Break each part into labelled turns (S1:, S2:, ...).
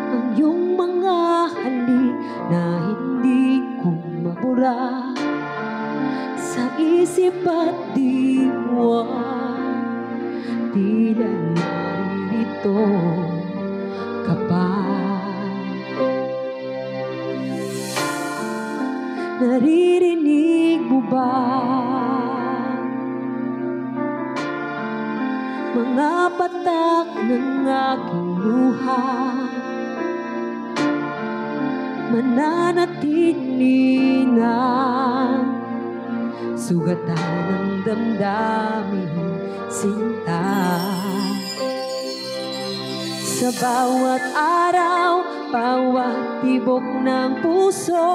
S1: ang iyong mga halik na hindi ko mabura sa isip at diwa. Tila naririto ka pa. Naririnig mo ba mga patak ng aking luha? Mananatili ng sugatan ng damdamin, sinta. Sa bawat araw, bawat tibok ng puso,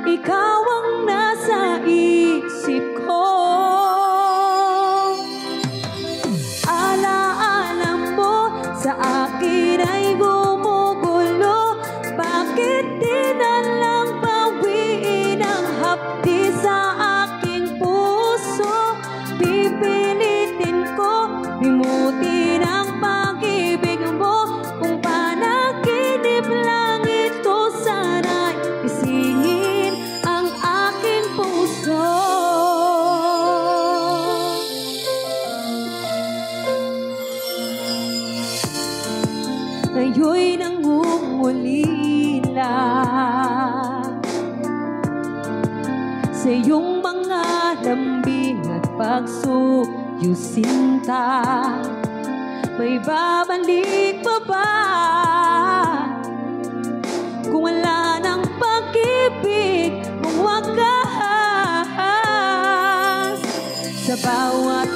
S1: ikaw ang nasa isip ko. Alaala mo sa akin ay gumugulo. Bakit di na lang bawiin ang hapdi sa aking puso? Pipilitin ko limutin ang pag-ibig mo. Kung panaginip lang ito, sana'y isingin ang aking puso. Ngayon'y nangungulila sa iyong mga lambing at pagsuyusinta. May babalik pa ba kung wala ng pag-ibig mong wakas? Sa bawat